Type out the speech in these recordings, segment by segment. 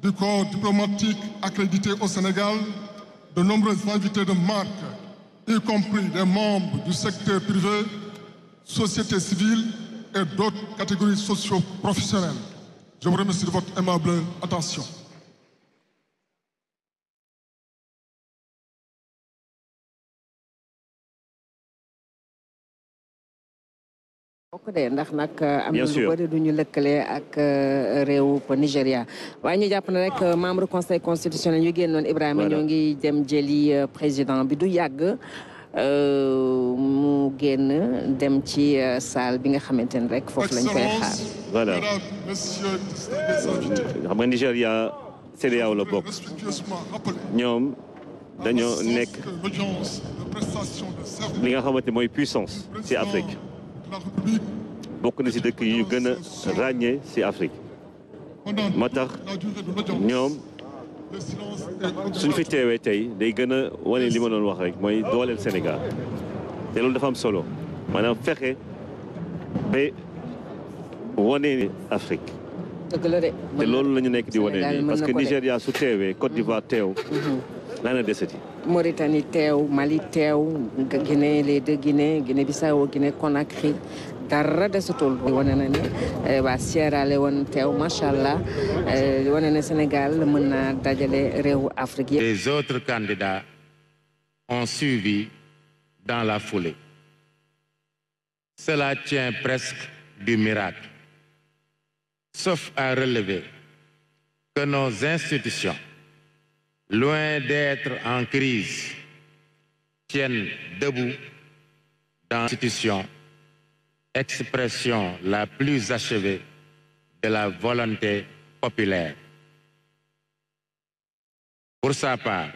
du corps diplomatique accrédité au Sénégal, de nombreux invités de marque, y compris des membres du secteur privé, société civile et d'autres catégories socio-professionnelles. Je vous remercie de votre aimable attention. ndax nag am na lu bëri du ñu lëkkale ak réew Nigéria waaye ñu jàpp na rek membre conseil constitutionnel yu génnoon Ibrahima ñoo ngi dem jëli président bi du yàgg mu génn dem ci salle bi nga xamante ne rek foofu lañ koy xaar. Voilà xam nga Nigéria CEDEAO la bokk ñoom dañoo nekk li nga xamante mooy puissance ci Afrique. bokk na ci dëkk yi ñu gën a ràññee ci Afrique moo tax ñoom suñ fi teewee tey day gën a wane li ma doon wax rek mooy dooleel Sénégal te loolu dafa am solo maanaam fexe ba wane ni Afrique dëgg la de te loolu la ñu nekk di wane nii parce que Nigéria su teewee Côte d'Ivoire teew lana deseti Mauritanie teew Mali teew Guinée les deux Guinée Bissau Guinée Conakry dara desatul wane na ne waa Sierra Leone teew macha allah wane na Sénégal mën naa dajale réewu Afrique yi. Les autres candidats ont suivi dans la foulée. Cela tient presque du miracle. Sauf à relever que nos institutions, loin d'être en crise, tiennent debout dans l'institution, expression la plus achevée de la volonté populaire. Pour sa part,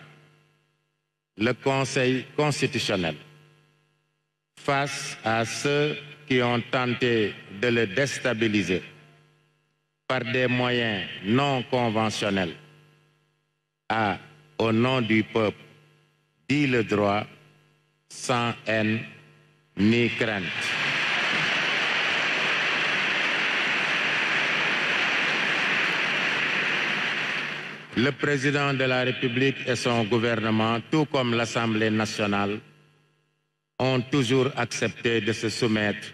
le Conseil constitutionnel, face à ceux qui ont tenté de le déstabiliser par des moyens non conventionnels, a, au nom du peuple, dit le droit sans haine ni crainte. Le président de la République et son gouvernement, tout comme l'Assemblée nationale, ont toujours accepté de se soumettre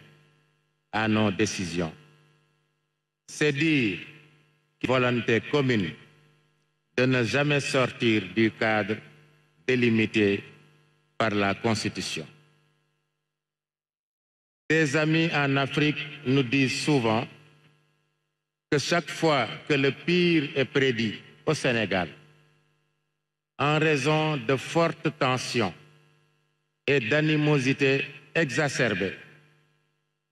à nos décisions. C'est dire une volonté commune de ne jamais sortir du cadre délimité par la Constitution. Des amis en Afrique nous disent souvent que chaque fois que le pire est prédit au Sénégal, en raison de fortes tensions et d'animosités exacerbées,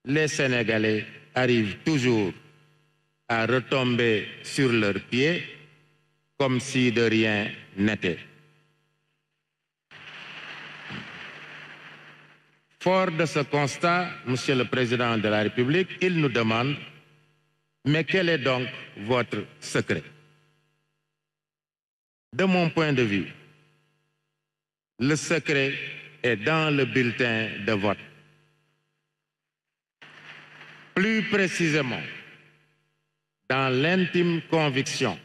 les Sénégalais arrivent toujours à retomber sur leurs pieds comme si de rien n'était. Fort de ce constat, Monsieur le Président de la République, il nous demande « Mais quel est donc votre secret ?» De mon point de vue, le secret est dans le bulletin de vote. Plus précisément, dans l'intime conviction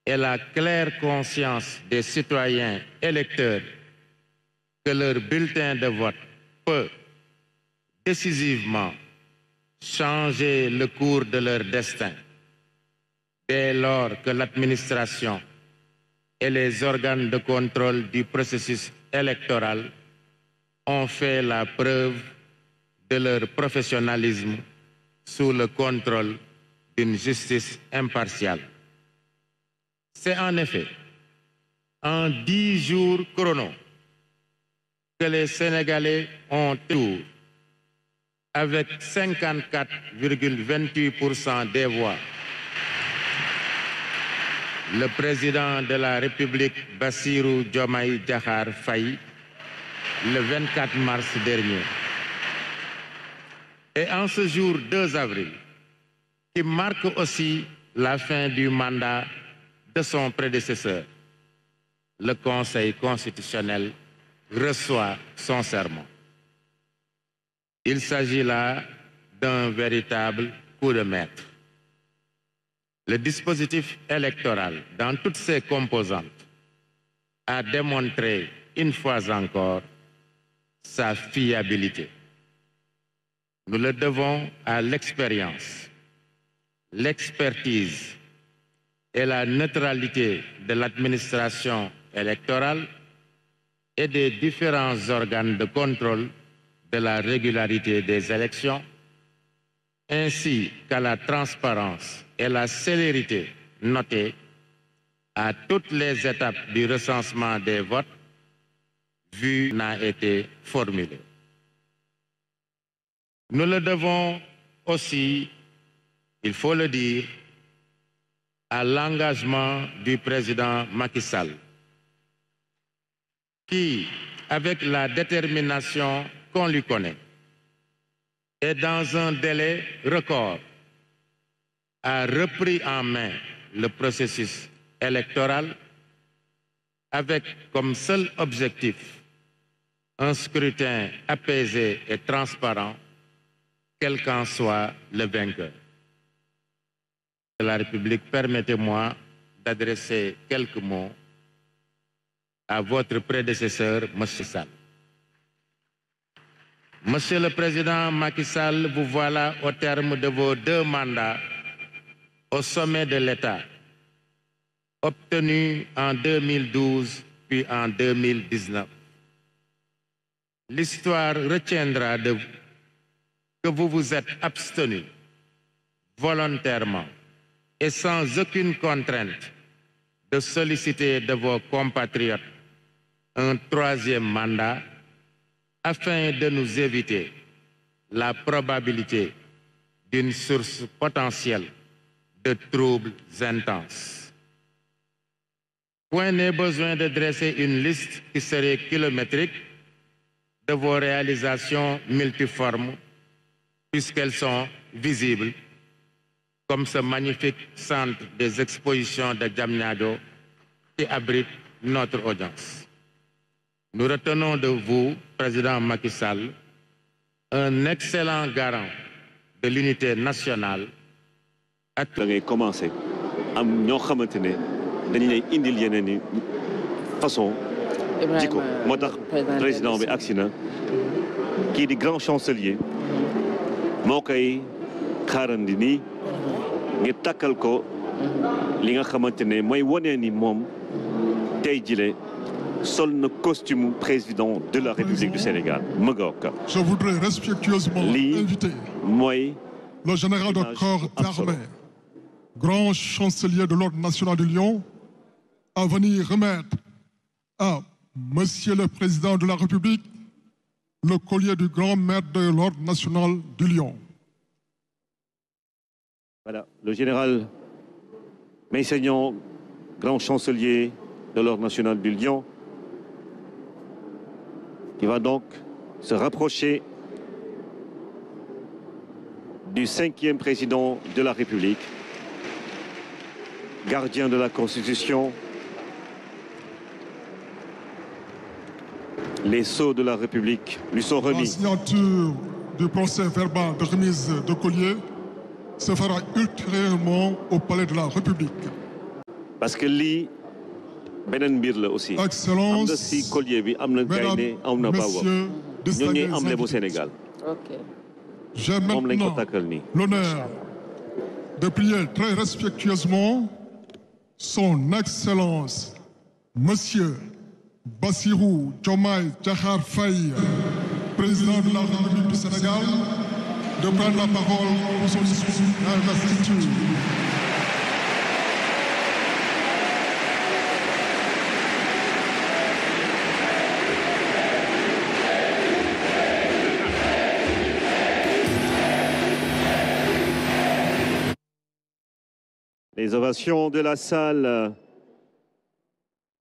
et la claire conscience des citoyens électeurs que leur bulletin de vote peut décisivement changer le cours de leur destin dès lors que l'administration et les organes de contrôle du processus électoral ont fait la preuve de leur professionnalisme sous le contrôle d'une justice impartiale. C'est en effet en 10 jours chrono que les Sénégalais ont tour avec 54,28% des voix. Le président de la République, Bassirou Diomaye Diakhar Faye, le 24 mars dernier. Et en ce jour 2 avril, qui marque aussi la fin du mandat de son prédécesseur, le Conseil constitutionnel reçoit son serment. Il s'agit là d'un véritable coup de maître. Le dispositif électoral, dans toutes ses composantes, a démontré une fois encore sa fiabilité. Nous le devons à l'expérience, l'expertise et la neutralité de l'administration électorale et des différents organes de contrôle de la régularité des élections, ainsi qu'à la transparence et la célérité notée à toutes les étapes du recensement des votes, vu n'a été formulé. Nous le devons aussi, il faut le dire, à l'engagement du président Macky Sall, qui, avec la détermination qu'on lui connaît, et dans un délai record, a repris en main le processus électoral avec comme seul objectif un scrutin apaisé et transparent, quel qu'en soit le vainqueur. De la République, permettez-moi d'adresser quelques mots à votre prédécesseur, M. Sall. Monsieur le Président Macky Sall, vous voilà au terme de vos 2 mandats au sommet de l'État, obtenus en 2012 puis en 2019. L'histoire retiendra de vous que vous vous êtes abstenu volontairement et sans aucune contrainte de solliciter de vos compatriotes un 3e mandat afin de nous éviter la probabilité d'une source potentielle de troubles intenses. Point n'est besoin de dresser une liste qui serait kilométrique de vos réalisations multiformes, puisqu'elles sont visibles, comme ce magnifique centre des expositions de Diamniadio qui abrite notre audience. Nous retenons de vous, Président Macky Sall, un excellent garant de l'unité nationale. Da ngay commencé am ñoo xamante ne dañu lay indil yeneen i façon jikko moo tax président bi agsi na kii di grand chancelier moo koy xaarandi nii ngir takkal ko li nga xamante ne mooy wone ni moom tey jile sol na costume président de la République du Sénégal. Je voudrais respectueusement inviter le général de corps d'armée, grand chancelier de l'Ordre national du Lion, à venir remettre à Monsieur le Président de la République le collier du grand maître de l'Ordre national du Lion. Voilà, le général Meissagnon, grand chancelier de l'Ordre national du Lion, qui va donc se rapprocher du 5e président de la République, gardien de la Constitution. Les sceaux de la République lui sont remis. La signature du procès verbal de remise de collier se fera ultérieurement au palais de la République. Parce que lii beneen mbir la aussi. Excellence, am na si collier bi am na gaynde am na bawam ñoo ñuy am bu Sénégal. J'ai maintenant l'honneur de prier très respectueusement son Excellence Monsieur Bassirou Diomaye Diakhar Faye, président de la République du Sénégal, de prendre la parole pour son discours d'investiture. Les ovations de la salle,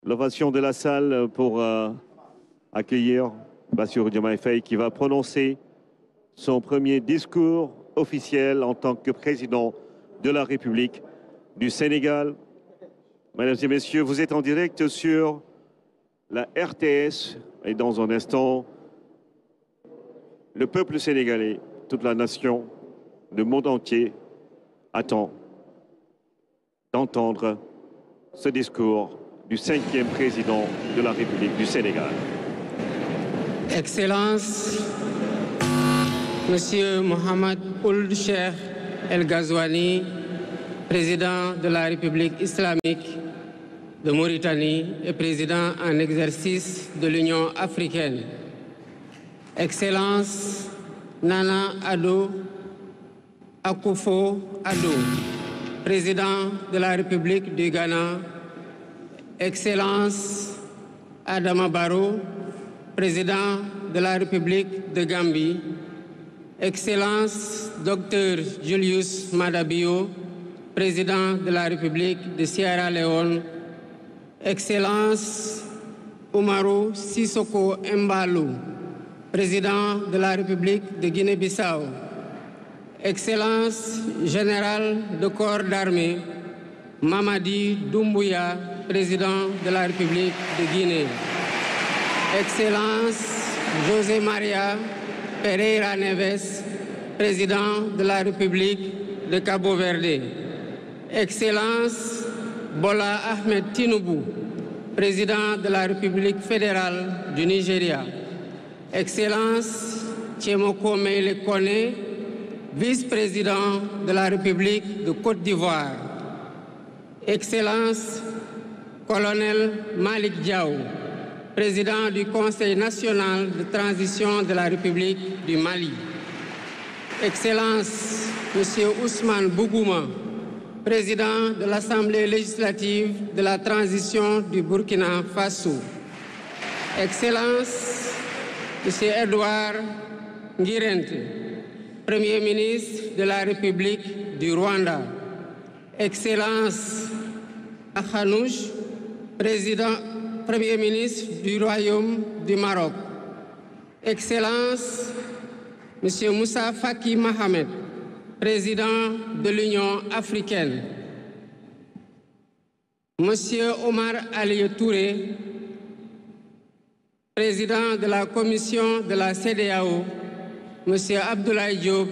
l'ovation de la salle pour accueillir Bassirou Diomaye Faye qui va prononcer son premier discours officiel en tant que président de la République du Sénégal. Mesdames et messieurs, vous êtes en direct sur la RTS et dans un instant, le peuple sénégalais, toute la nation, le monde entier attend d'entendre ce discours du 5e président de la République du Sénégal. Excellences, Monsieur Mohamed Ould Cheikh El Ghazouani, président de la République islamique de Mauritanie et président en exercice de l'Union africaine. Excellences, Nana Addo Akufo-Addo, président de la République du Ghana. Excellence Adama Barrow, président de la République de Gambie. Excellence Dr Julius Maada Bio, président de la République de Sierra Leone. Excellence Umaru Sissoko Embalou, président de la République de Guinée-Bissau. Excellence Général de corps d'armée Mamadi Doumbouya, président de la République de Guinée. Excellence José Maria Pereira Neves, président de la République de Cabo Verde. Excellence Bola Ahmed Tinubu, président de la République fédérale du Nigeria. Excellence Tchemoko Meïle Kone, vice-président de la République de Côte d'Ivoire. Excellence Colonel Malik Diaw, président du Conseil national de transition de la République du Mali. Excellence Monsieur Ousmane Bougouma, président de l'Assemblée législative de la transition du Burkina Faso. Excellence Monsieur Edouard Ngirente, Premier ministre de la République du Rwanda. Excellence Akhanouch, Premier ministre du Royaume du Maroc. Excellence Monsieur Moussa Faki Mohamed, président de l'Union africaine. Monsieur Omar Ali Touré, président de la commission de la CEDEAO. Monsieur Abdoulaye Diop,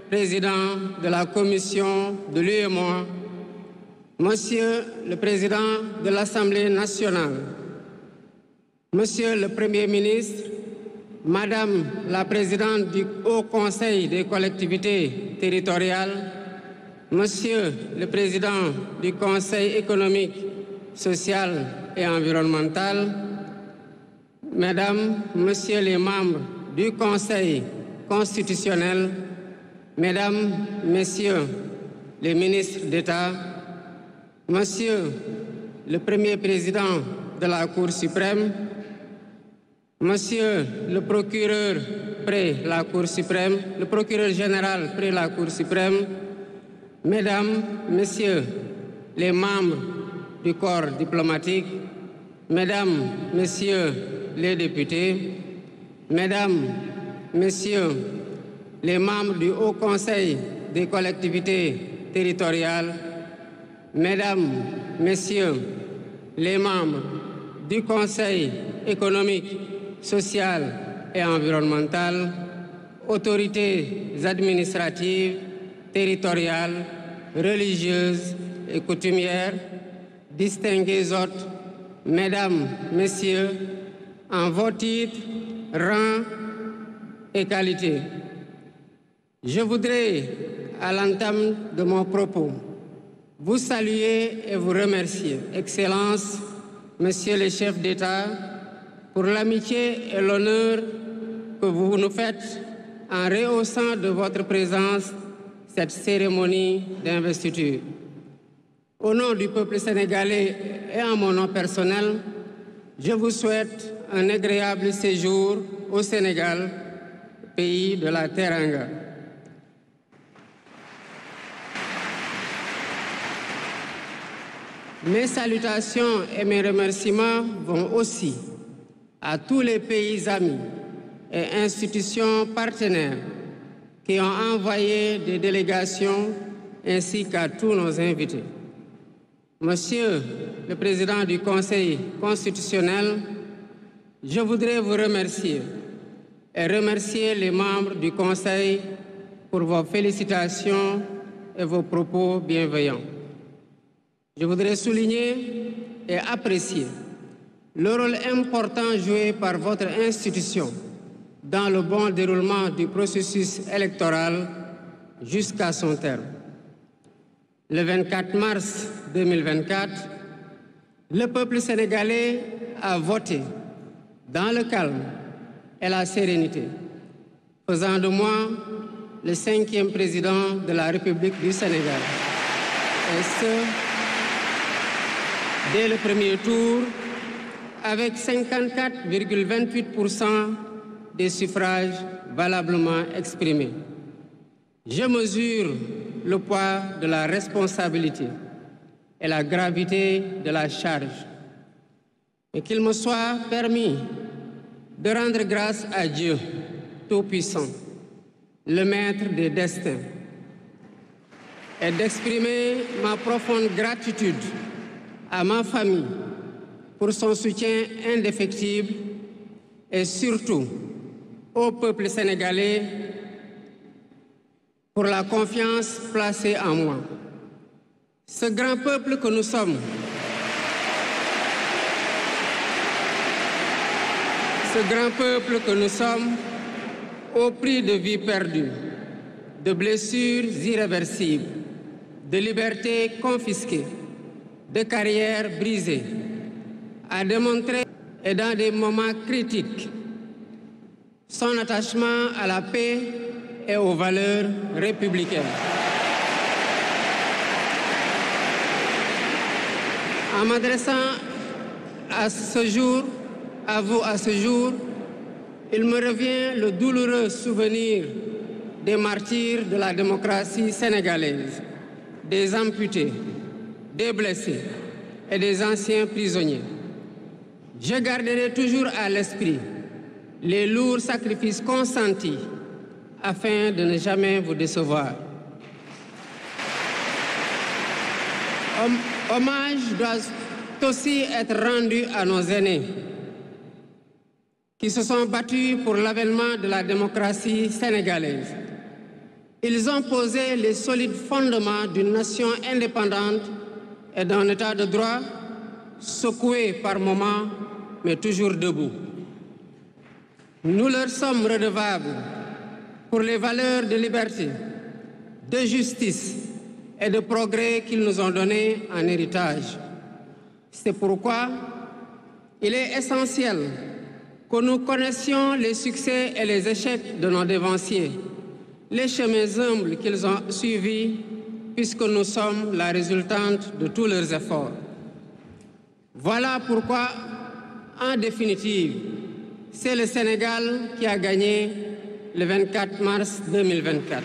président de la commission de l'UEMOA. Monsieur le président de l'Assemblée nationale. Monsieur le Premier ministre, Madame la présidente du Haut Conseil des collectivités territoriales, Monsieur le président du Conseil économique, social et environnemental, Mesdames, Messieurs les membres du Conseil constitutionnel, Mesdames, Messieurs les ministres d'État, Monsieur le Premier président de la Cour suprême, Monsieur le procureur près la Cour suprême, le procureur général près la Cour suprême, Mesdames, Messieurs les membres du corps diplomatique, Mesdames, Messieurs les députés, Mesdames, Messieurs les membres du Haut Conseil des collectivités territoriales, Mesdames, Messieurs les membres du Conseil économique, social et environnemental, autorités administratives, territoriales, religieuses et coutumières, distingués hôtes, Mesdames, Messieurs, en vos titres, rangs et qualités. Je voudrais, à l'entame de mon propos, vous saluer et vous remercier, Excellences, Messieurs les chefs d'État, pour l'amitié et l'honneur que vous nous faites en rehaussant de votre présence cette cérémonie d'investiture. Au nom du peuple sénégalais et en mon nom personnel, je vous souhaite un agréable séjour au Sénégal, pays de la Teranga. Mes salutations et mes remerciements vont aussi à tous les pays amis et institutions partenaires qui ont envoyé des délégations ainsi qu'à tous nos invités. Monsieur le Président du Conseil constitutionnel, je voudrais vous remercier et remercier les membres du Conseil pour vos félicitations et vos propos bienveillants. Je voudrais souligner et apprécier le rôle important joué par votre institution dans le bon déroulement du processus électoral jusqu'à son terme. Le 24 mars 2024, le peuple sénégalais a voté dans le calme et la sérénité, faisant de moi le 5e président de la République du Sénégal. Et ce, dès le premier tour, avec 54,28% des suffrages valablement exprimés. Je mesure le poids de la responsabilité et la gravité de la charge. Et qu'il me soit permis de rendre grâce à Dieu Tout-Puissant, le Maître des destins, et d'exprimer ma profonde gratitude à ma famille pour son soutien indéfectible et surtout au peuple sénégalais pour la confiance placée en moi. Ce grand peuple que nous sommes, au prix de vies perdues, de blessures irréversibles, de libertés confisquées, de carrières brisées, a démontré, et dans des moments critiques, son attachement à la paix et aux valeurs républicaines. En m'adressant à vous à ce jour, il me revient le douloureux souvenir des martyrs de la démocratie sénégalaise, des amputés, des blessés et des anciens prisonniers. Je garderai toujours à l'esprit les lourds sacrifices consentis afin de ne jamais vous décevoir. Hommage doit aussi être rendu à nos aînés qui se sont battus pour l'avènement de la démocratie sénégalaise. Ils ont posé les solides fondements d'une nation indépendante et d'un état de droit secoué par moments, mais toujours debout. Nous leur sommes redevables pour les valeurs de liberté, de justice et de progrès qu'ils nous ont données en héritage. C'est pourquoi il est essentiel que nous connaissions les succès et les échecs de nos dévanciers, les chemins humbles qu'ils ont suivis, puisque nous sommes la résultante de tous leurs efforts. Voilà pourquoi, en définitive, c'est le Sénégal qui a gagné le 24 mars 2024.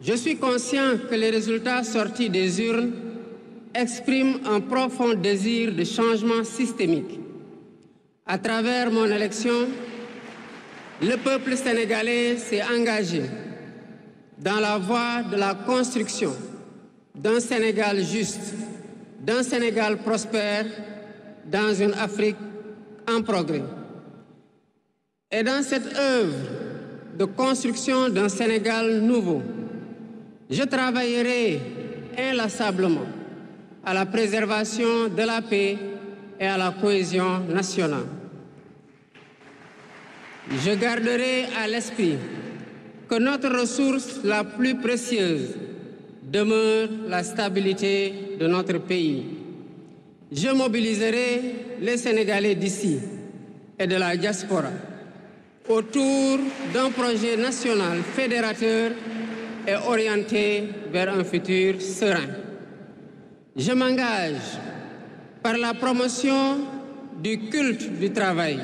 Je suis conscient que les résultats sortis des urnes expriment un profond désir de changement systémique. À travers mon élection, le peuple sénégalais s'est engagé dans la voie de la construction d'un Sénégal juste, d'un Sénégal prospère, dans une Afrique en progrès. Et dans cette œuvre de construction d'un Sénégal nouveau, je travaillerai inlassablement à la préservation de la paix et à la cohésion nationale. Je garderai à l'esprit que notre ressource la plus précieuse demeure la stabilité de notre pays. Je mobiliserai les Sénégalais d'ici et de la diaspora autour d'un projet national fédérateur et orienté vers un futur serein. Je m'engage par la promotion du culte du travail,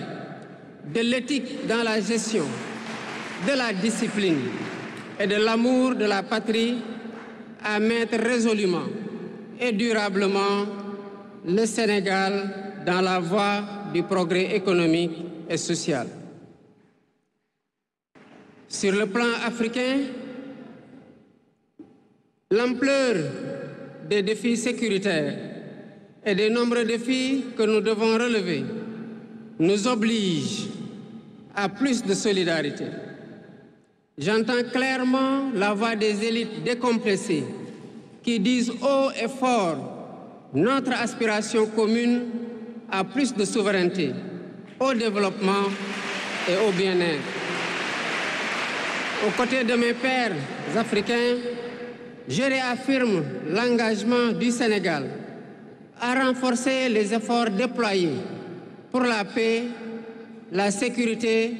de l'éthique dans la gestion, de la discipline et de l'amour de la patrie à mettre résolument et durablement le Sénégal dans la voie du progrès économique et social. Sur le plan africain, l'ampleur des défis sécuritaires et des nombreux défis que nous devons relever nous oblige à plus de solidarité. J'entends clairement la voix des élites décompressées qui disent haut et fort notre aspiration commune à plus de souveraineté, au développement et au bien-être. Aux côtés de mes pairs africains, je réaffirme l'engagement du Sénégal à renforcer les efforts déployés pour la paix, la sécurité,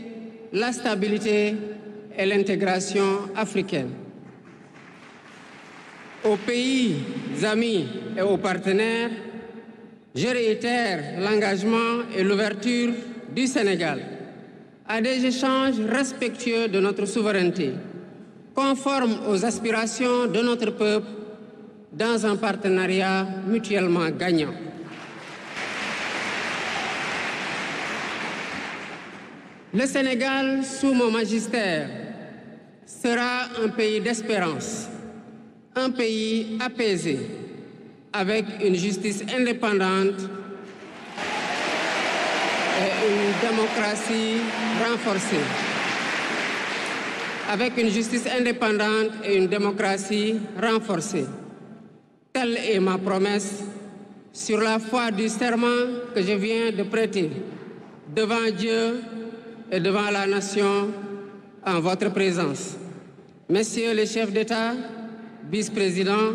la stabilité et l'intégration africaine. Aux pays amis et aux partenaires, je réitère l'engagement et l'ouverture du Sénégal à des échanges respectueux de notre souveraineté, conformes aux aspirations de notre peuple, dans un partenariat mutuellement gagnant. Le Sénégal, sous mon magistère, sera un pays d'espérance, un pays apaisé, avec une justice indépendante et une démocratie renforcée. Avec une justice indépendante et une démocratie renforcée. Telle est ma promesse sur la foi du serment que je viens de prêter devant Dieu et devant la nation en votre présence. Messieurs les chefs d'État, vice-présidents,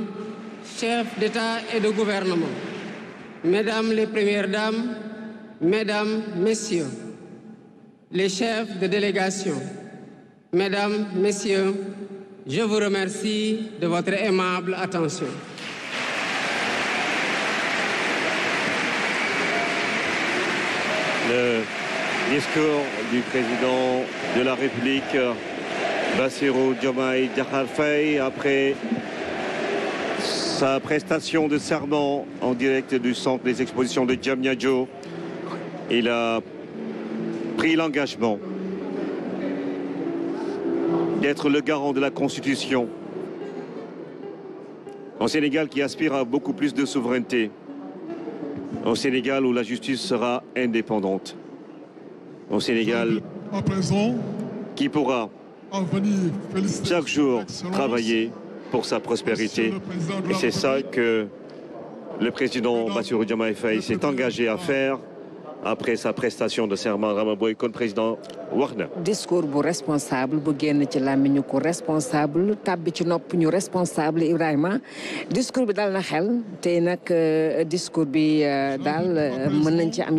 chefs d'État et de gouvernement, Mesdames les Premières Dames, Mesdames, Messieurs, les chefs de délégation, Mesdames, Messieurs, je vous remercie de votre aimable attention. Le discours du président de la République, Bassirou Diomaye Diakhar Faye, après sa prestation de serment en direct du centre des expositions de Diamniadio. Il a pris l'engagement d'être le garant de la Constitution. Au Sénégal qui aspire à beaucoup plus de souveraineté. Au Sénégal où la justice sera indépendante. Au Sénégal qui pourra chaque jour travailler pour sa prospérité. Et c'est ça que le président Bassirou Diomaye Faye s'est engagé à faire après sa prestation de serment Ramaboy comme président Warner. Discours bu responsable bu génn ci làmmiñu ko responsable tàbbi ci nopp ñu responsable Ibrahima discours bi dal na xel te nag discours bi daal mën nañ ci am